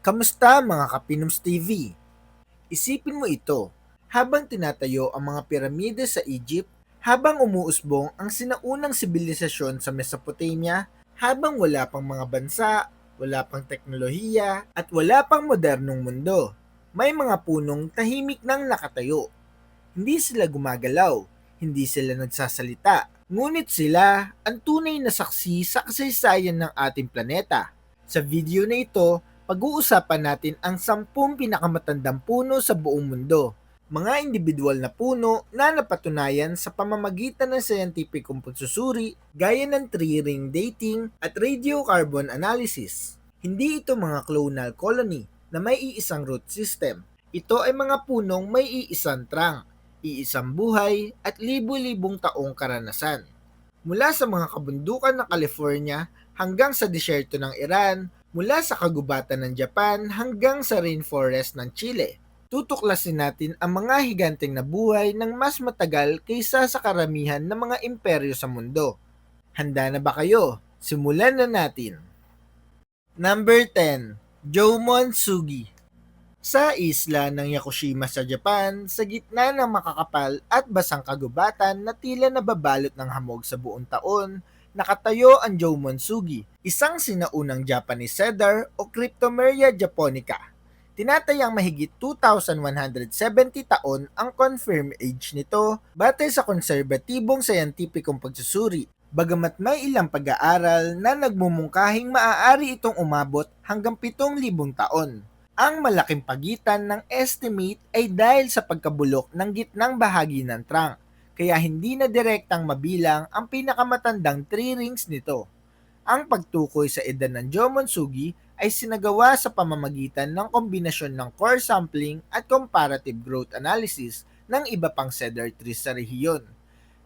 Kamusta mga Kapinoms TV? Isipin mo ito, habang tinatayo ang mga piramide sa Egypt, habang umuusbong ang sinaunang sibilisasyon sa Mesopotamia, habang wala pang mga bansa, wala pang teknolohiya, at wala pang modernong mundo, may mga punong tahimik nang nakatayo. Hindi sila gumagalaw, hindi sila nagsasalita, ngunit sila ang tunay na saksi sa kasaysayan ng ating planeta. Sa video na ito, pag-uusapan natin ang 10 pinakamatandang puno sa buong mundo. Mga individual na puno na napatunayan sa pamamagitan ng scientificong pagsusuri gaya ng tree ring dating at radiocarbon analysis. Hindi ito mga clonal colony na may iisang root system. Ito ay mga punong may iisang trunk, iisang buhay at libu-libong taong karanasan. Mula sa mga kabundukan ng California hanggang sa disyerto ng Iran, mula sa kagubatan ng Japan hanggang sa rainforest ng Chile. Tutuklasin natin ang mga higanteng nabuhay ng mas matagal kaysa sa karamihan ng mga imperyo sa mundo. Handa na ba kayo? Simulan na natin. Number 10. Jomon Sugi. Sa isla ng Yakushima sa Japan, sa gitna ng makakapal at basang kagubatan na tila nababalot ng hamog sa buong taon, nakatayo ang Jomon-sugi, isang sinaunang Japanese cedar o Cryptomeria japonica. Tinatayang mahigit 2,170 taon ang confirmed age nito batay sa konserbatibong scientificong pagsusuri. Bagamat may ilang pag-aaral na nagmumungkahing maaari itong umabot hanggang 7,000 taon. Ang malaking pagitan ng estimate ay dahil sa pagkabulok ng gitnang bahagi ng trunk, kaya hindi na direktang mabilang ang pinakamatandang tree rings nito. Ang pagtukoy sa edad ng Jomon-sugi ay sinagawa sa pamamagitan ng kombinasyon ng core sampling at comparative growth analysis ng iba pang cedar trees sa rehiyon.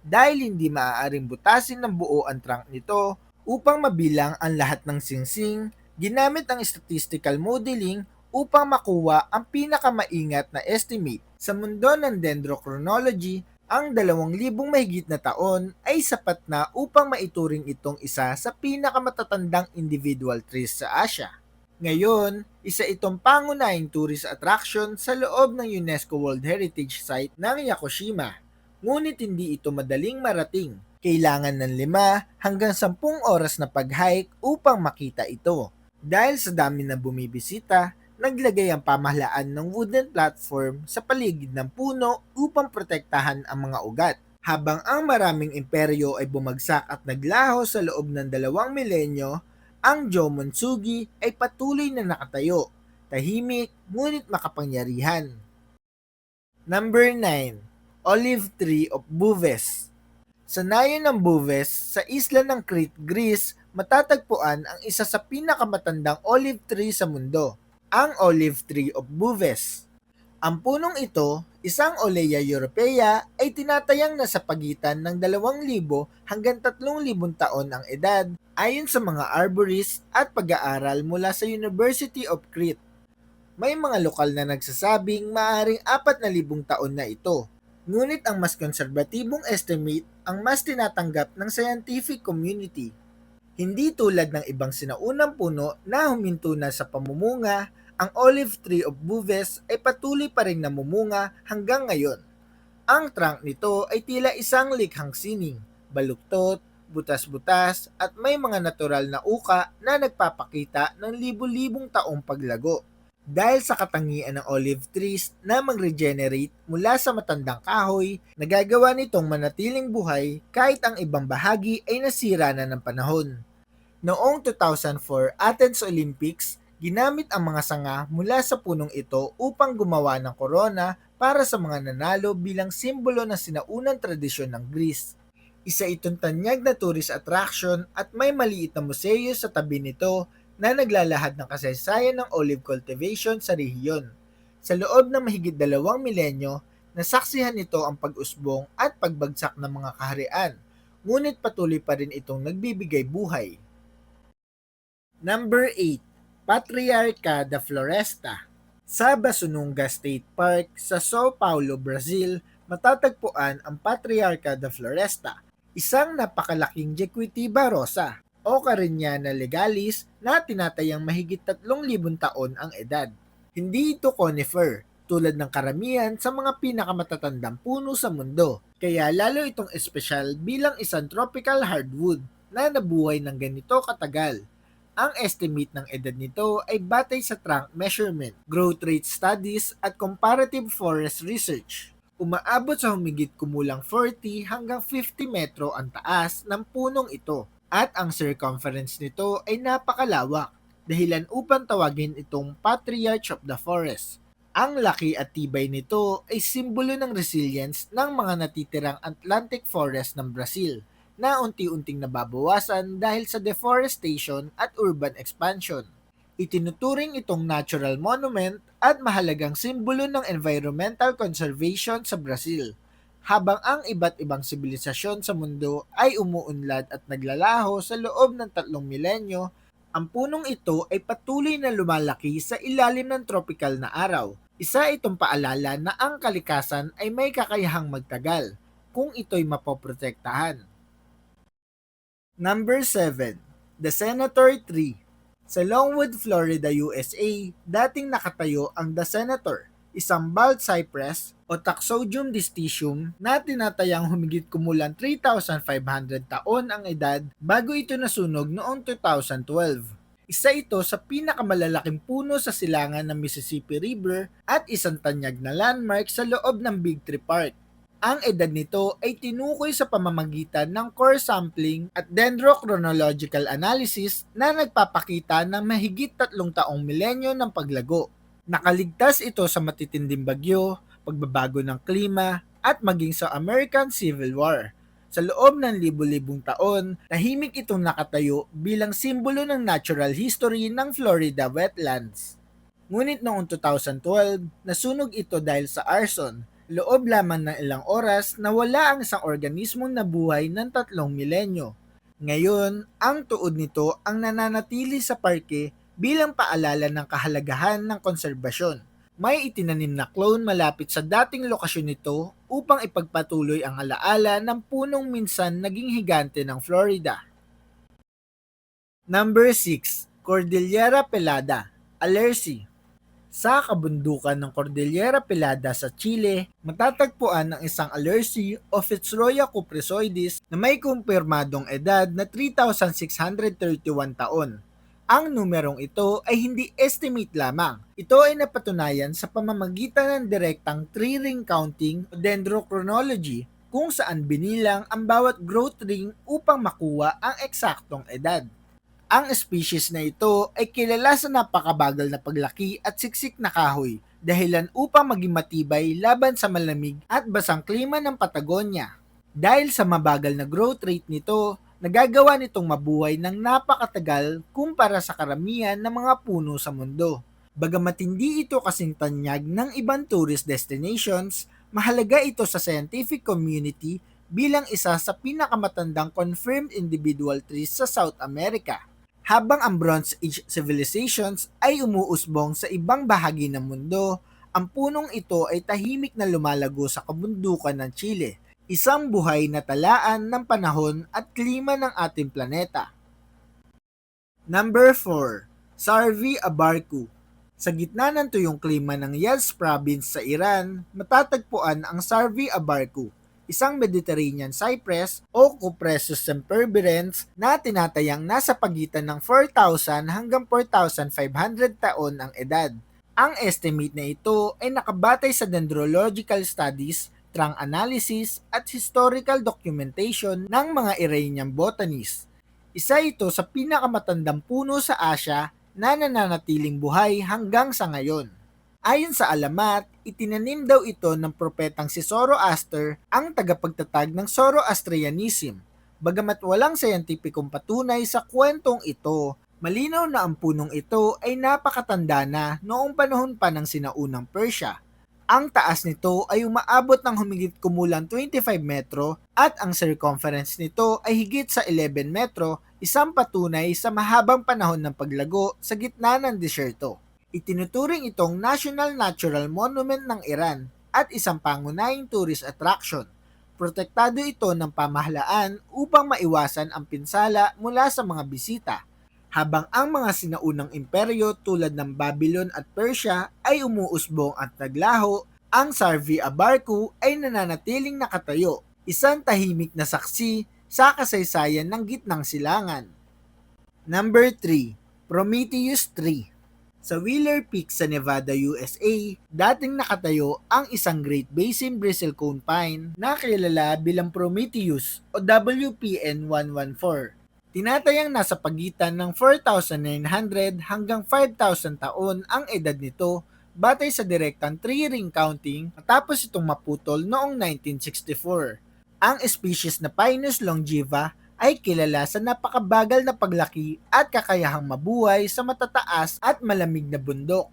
Dahil hindi maaaring butasin ng buo ang trunk nito upang mabilang ang lahat ng singsing, ginamit ang statistical modeling upang makuha ang pinakamaingat na estimate. Sa mundo ng dendrochronology, ang 2,000 mahigit na taon ay sapat na upang maituring itong isa sa pinakamatatandang individual trees sa Asia. Ngayon, isa itong pangunahing tourist attraction sa loob ng UNESCO World Heritage Site ng Yakushima. Ngunit hindi ito madaling marating. Kailangan ng 5 hanggang 10 oras na pag-hike upang makita ito. Dahil sa dami na bumibisita, naglagay ang pamahalaan ng wooden platform sa paligid ng puno upang protektahan ang mga ugat. Habang ang maraming imperyo ay bumagsak at naglaho sa loob ng 2 milenyo, ang Jomon-sugi ay patuloy na nakatayo, tahimik ngunit makapangyarihan. Number 9. Olive Tree of Boves. Sa nayon ng Boves, sa isla ng Crete, Greece, matatagpuan ang isa sa pinakamatandang olive tree sa mundo, ang Olive Tree of Boves. Ang punong ito, isang Olea europea, ay tinatayang nasa pagitan ng 2,000 hanggang 3,000 taon ang edad ayon sa mga arborists at pag-aaral mula sa University of Crete. May mga lokal na nagsasabing maaaring 4,000 taon na ito. Ngunit ang mas konserbatibong estimate ang mas tinatanggap ng scientific community. Hindi tulad ng ibang sinaunang puno na huminto na sa pamumunga, ang Olive Tree of Boves ay patuloy pa rin namumunga hanggang ngayon. Ang trunk nito ay tila isang likhang sining, baluktot, butas-butas at may mga natural na uka na nagpapakita ng libu-libong taong paglago. Dahil sa katangian ng olive trees na mag-regenerate mula sa matandang kahoy, nagagawa nitong manatiling buhay kahit ang ibang bahagi ay nasira na ng panahon. Noong 2004 Athens Olympics, ginamit ang mga sanga mula sa punong ito upang gumawa ng korona para sa mga nanalo bilang simbolo ng sinaunang tradisyon ng Greece. Isa itong tanyag na tourist attraction at may maliit na museo sa tabi nito na naglalahad ng kasaysayan ng olive cultivation sa rehiyon. Sa loob ng mahigit 2 milenyo, nasaksihan nito ang pag-usbong at pagbagsak ng mga kaharian, ngunit patuloy pa rin itong nagbibigay buhay. Number 8. Patriarca da Floresta. Sa Basununga State Park sa Sao Paulo, Brazil, matatagpuan ang Patriarca da Floresta, isang napakalaking Jequitiba rosa. o Cariniana legalis na tinatayang mahigit 3,000 taon ang edad. Hindi ito conifer, tulad ng karamihan sa mga pinakamatatandang puno sa mundo, kaya lalo itong espesyal bilang isang tropical hardwood na nabuhay ng ganito katagal. Ang estimate ng edad nito ay batay sa trunk measurement, growth rate studies at comparative forest research. Umaabot sa humigit kumulang 40 hanggang 50 metro ang taas ng punong ito at ang circumference nito ay napakalawak, dahilan upang tawagin itong Patriarch of the Forest. Ang laki at tibay nito ay simbolo ng resilience ng mga natitirang Atlantic forest ng Brazil na unti-unting nababawasan dahil sa deforestation at urban expansion. Itinuturing itong natural monument at mahalagang simbolo ng environmental conservation sa Brazil, habang ang iba't ibang sibilisasyon sa mundo ay umuunlad at naglalaho sa loob ng 3 milenyo. Ang punong ito ay patuloy na lumalaki sa ilalim ng tropical na araw. Isa itong paalala na ang kalikasan ay may kakayahang magtagal kung ito'y mapoprotektahan. Number 7. The Senator Tree. Sa Longwood, Florida, USA, dating nakatayo ang The Senator, isang bald cypress o Taxodium distichum na tinatayang humigit kumulang 3,500 taon ang edad bago ito nasunog noong 2012. Isa ito sa pinakamalalaking puno sa silangan ng Mississippi River at isang tanyag na landmark sa loob ng Big Tree Park. Ang edad nito ay tinukoy sa pamamagitan ng core sampling at dendrochronological analysis na nagpapakita ng mahigit 3 milenyo ng paglago. Nakaligtas ito sa matitinding bagyo, pagbabago ng klima, at maging sa American Civil War. Sa loob ng libu-libong taon, tahimik itong nakatayo bilang simbolo ng natural history ng Florida wetlands. Ngunit noong 2012, nasunog ito dahil sa arson. Loob lamang ng ilang oras na wala ang isang organismong nabuhay ng 3 milenyo. Ngayon, ang tuod nito ang nananatili sa parke bilang paalala ng kahalagahan ng konserbasyon. May itinanim na clone malapit sa dating lokasyon nito upang ipagpatuloy ang alaala ng punong minsan naging higante ng Florida. Number 6. Cordillera Pelada, Alerce. Sa kabundukan ng Cordillera Pelada sa Chile, matatagpuan ang isang Alerce o Fitzroya cupresoides na may kumpirmadong edad na 3,631 taon. Ang numerong ito ay hindi estimate lamang. Ito ay napatunayan sa pamamagitan ng direktang tree ring counting o dendrochronology kung saan binilang ang bawat growth ring upang makuha ang eksaktong edad. Ang species na ito ay kilala sa napakabagal na paglaki at siksik na kahoy, dahilan upang maging matibay laban sa malamig at basang klima ng Patagonia. Dahil sa mabagal na growth rate nito, nagagawa nitong mabuhay ng napakatagal kumpara sa karamihan ng mga puno sa mundo. Bagamat hindi ito kasing tanyag ng ibang tourist destinations, mahalaga ito sa scientific community bilang isa sa pinakamatandang confirmed individual trees sa South America. Habang ang Bronze Age civilizations ay umuusbong sa ibang bahagi ng mundo, ang punong ito ay tahimik na lumalago sa kabundukan ng Chile, isang buhay na talaan ng panahon at klima ng ating planeta. Number 4. Sarvi Abarku. Sa gitna ng tuyong klima ng Yazd province sa Iran, matatagpuan ang Sarvi Abarku, isang Mediterranean cypress o Cupressus sempervirens na tinatayang nasa pagitan ng 4,000 hanggang 4,500 taon ang edad. Ang estimate na ito ay nakabatay sa dendrological studies, trunk analysis at historical documentation ng mga Iranian botanists. Isa ito sa pinakamatandang puno sa Asia na nananatiling buhay hanggang sa ngayon. Ayon sa alamat, itinanim daw ito ng propetang si Zoroaster, ang tagapagtatag ng Zoroastrianism. Bagamat walang scientificong patunay sa kwentong ito, malinaw na ang punong ito ay napakatanda na noong panahon pa ng sinaunang Persia. Ang taas nito ay umaabot ng humigit kumulang 25 metro at ang circumference nito ay higit sa 11 metro, isang patunay sa mahabang panahon ng paglago sa gitna ng disyerto. Itinuturing itong National Natural Monument ng Iran at isang pangunahing tourist attraction. Protektado ito ng pamahalaan upang maiwasan ang pinsala mula sa mga bisita, habang ang mga sinaunang imperyo tulad ng Babylon at Persia ay umuusbong at naglaho. Ang Sarvi Abarku ay nananatiling nakatayo, isang tahimik na saksi sa kasaysayan ng gitnang silangan. Number 3. Prometheus 3. Sa Wheeler Peak sa Nevada, USA, dating nakatayo ang isang Great Basin bristlecone pine na kilala bilang Prometheus o WPN-114. Tinatayang nasa pagitan ng 4,900 hanggang 5,000 taon ang edad nito batay sa direktang tree-ring counting matapos itong maputol noong 1964. Ang species na Pinus longiva ay kilala sa napakabagal na paglaki at kakayahang mabuhay sa matataas at malamig na bundok.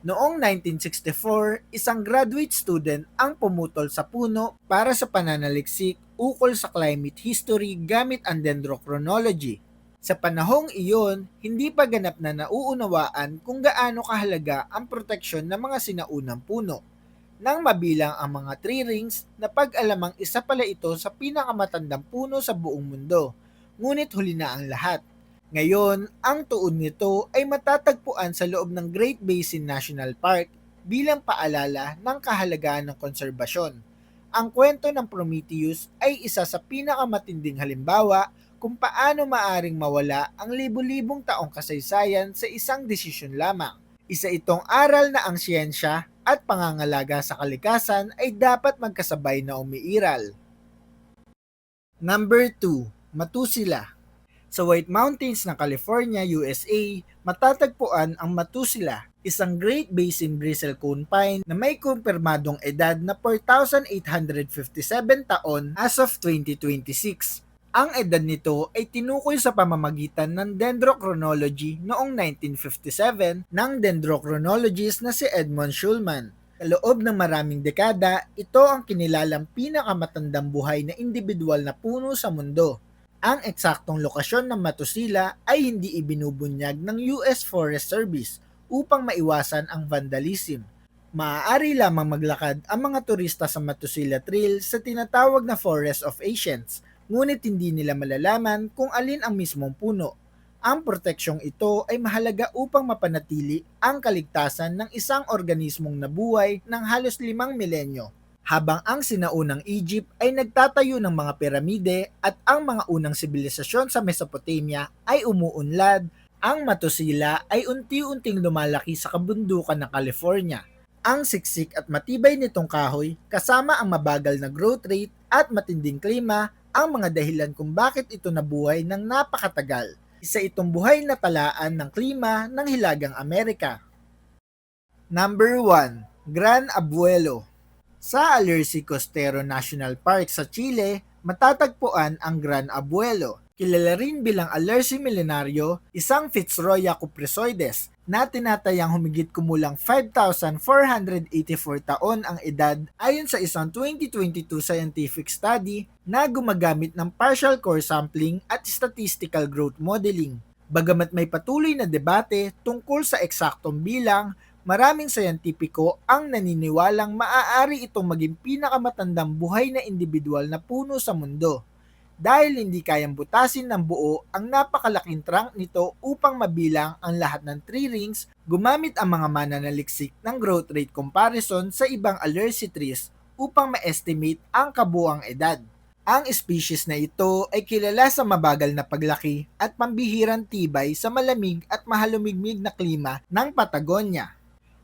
Noong 1964, isang graduate student ang pumutol sa puno para sa pananaliksik ukol sa climate history gamit ang dendrochronology. Sa panahong iyon, hindi pa ganap na nauunawaan kung gaano kahalaga ang proteksyon ng mga sinaunang puno. Nang mabilang ang mga tree rings, napag-alamang isa pala ito sa pinakamatandang puno sa buong mundo, ngunit huli na ang lahat. Ngayon, ang tuon nito ay matatagpuan sa loob ng Great Basin National Park bilang paalala ng kahalagahan ng konserbasyon. Ang kwento ng Prometheus ay isa sa pinakamatinding halimbawa kung paano maaring mawala ang libu-libong taong kasaysayan sa isang desisyon lamang. Isa itong aral na ang siyensya at pangangalaga sa kalikasan ay dapat magkasabay na umiiral. Number 2. Matusila. Sa White Mountains ng California, USA, matatagpuan ang Matusila, isang Great Basin bristlecone pine na may kumpirmadong edad na 4,857 taon as of 2026. Ang edad nito ay tinukoy sa pamamagitan ng dendrochronology noong 1957 ng dendrochronologist na si Edmund Schulman. Sa loob ng maraming dekada, ito ang kinilalang pinakamatandang buhay na individual na puno sa mundo. Ang eksaktong lokasyon ng Matusila ay hindi ibinubunyag ng US Forest Service upang maiwasan ang vandalism. Maaari lamang maglakad ang mga turista sa Matusila Trail sa tinatawag na Forest of Ancients, ngunit hindi nila malalaman kung alin ang mismong puno. Ang proteksyong ito ay mahalaga upang mapanatili ang kaligtasan ng isang organismong nabuhay ng halos 5 milenyo. Habang ang sinaunang Egypt ay nagtatayo ng mga piramide at ang mga unang sibilisasyon sa Mesopotamia ay umuunlad, ang Matusila ay unti-unting lumalaki sa kabundukan ng California. Ang siksik at matibay nitong kahoy kasama ang mabagal na growth rate at matinding klima ang mga dahilan kung bakit ito nabuhay ng napakatagal. Isa itong buhay na talaan ng klima ng Hilagang Amerika. Number 1. Gran Abuelo. Sa Alerce Costero National Park sa Chile, matatagpuan ang Gran Abuelo. Kilala rin bilang Alerce Milenario, isang Fitzroya cupressoides na tinatayang humigit kumulang 5,484 taon ang edad ayon sa isang 2022 scientific study na gumagamit ng partial core sampling at statistical growth modeling. Bagamat may patuloy na debate tungkol sa eksaktong bilang, maraming siyentipiko ang naniniwalang maaari itong maging pinakamatandang buhay na individual na puno sa mundo. Dahil hindi kayang butasin ng buo ang napakalaking trunk nito upang mabilang ang lahat ng tree rings, gumamit ang mga mananaliksik ng growth rate comparison sa ibang Alerce trees upang ma-estimate ang kabuuang edad. Ang species na ito ay kilala sa mabagal na paglaki at pambihirang tibay sa malamig at mahalumigmig na klima ng Patagonia.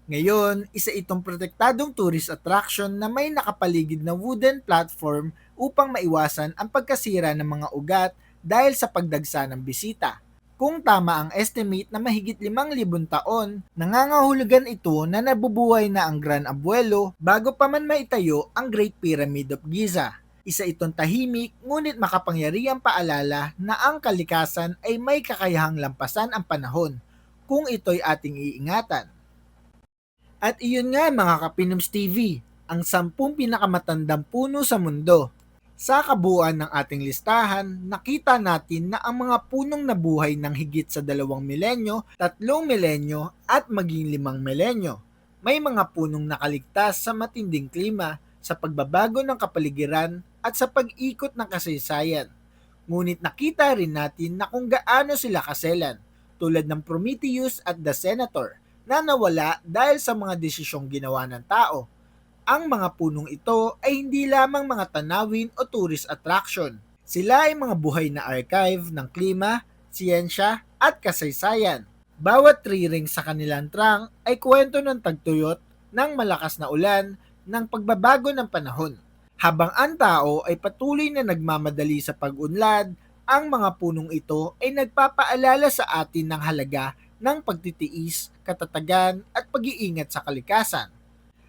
Ngayon, isa itong protektadong tourist attraction na may nakapaligid na wooden platform upang maiwasan ang pagkasira ng mga ugat dahil sa pagdagsa ng bisita. Kung tama ang estimate na mahigit 5,000 taon, nangangahulugan ito na nabubuhay na ang Gran Abuelo bago pa man maitayo ang Great Pyramid of Giza. Isa itong tahimik ngunit makapangyarihang paalala na ang kalikasan ay may kakayahang lampasan ang panahon kung ito'y ating iingatan. At iyon nga mga Kapinoms TV, ang 10 pinakamatandang puno sa mundo. Sa kabuuan ng ating listahan, nakita natin na ang mga punong nabuhay ng higit sa 2 milenyo, 3 milenyo at maging 5 milenyo. May mga punong nakaligtas sa matinding klima, sa pagbabago ng kapaligiran at sa pag-ikot ng kasaysayan. Ngunit nakita rin natin na kung gaano sila kaselan, tulad ng Prometheus at the Senator, na nawala dahil sa mga desisyong ginawa ng tao. Ang mga punong ito ay hindi lamang mga tanawin o tourist attraction. Sila ay mga buhay na archive ng klima, siyensya at kasaysayan. Bawat tree ring sa kanilang trunk ay kwento ng tagtuyot, ng malakas na ulan, ng pagbabago ng panahon. Habang ang tao ay patuloy na nagmamadali sa pag-unlad, ang mga punong ito ay nagpapaalala sa atin ng halaga ng pagtitiis, katatagan at pag-iingat sa kalikasan.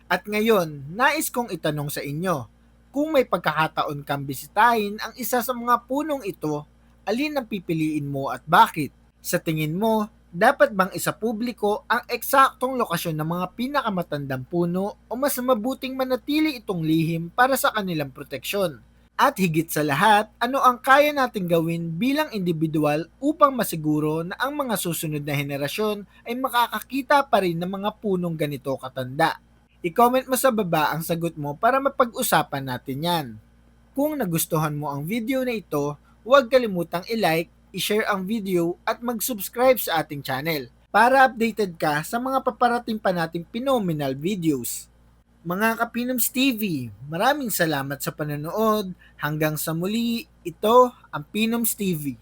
At ngayon, nais kong itanong sa inyo, kung may pagkakataon kang bisitahin ang isa sa mga punong ito, alin ang pipiliin mo at bakit? Sa tingin mo, dapat bang isapubliko ang eksaktong lokasyon ng mga pinakamatandang puno o mas mabuting manatili itong lihim para sa kanilang proteksyon? At higit sa lahat, ano ang kaya nating gawin bilang individual upang masiguro na ang mga susunod na henerasyon ay makakakita pa rin ng mga punong ganito katanda? I-comment mo sa baba ang sagot mo para mapag-usapan natin yan. Kung nagustuhan mo ang video na ito, huwag kalimutang i-like, i-share ang video at mag-subscribe sa ating channel para updated ka sa mga paparating pa nating phenomenal videos. Mga Kapinoms TV, maraming salamat sa panonood. Hanggang sa muli, ito ang Pinoms TV.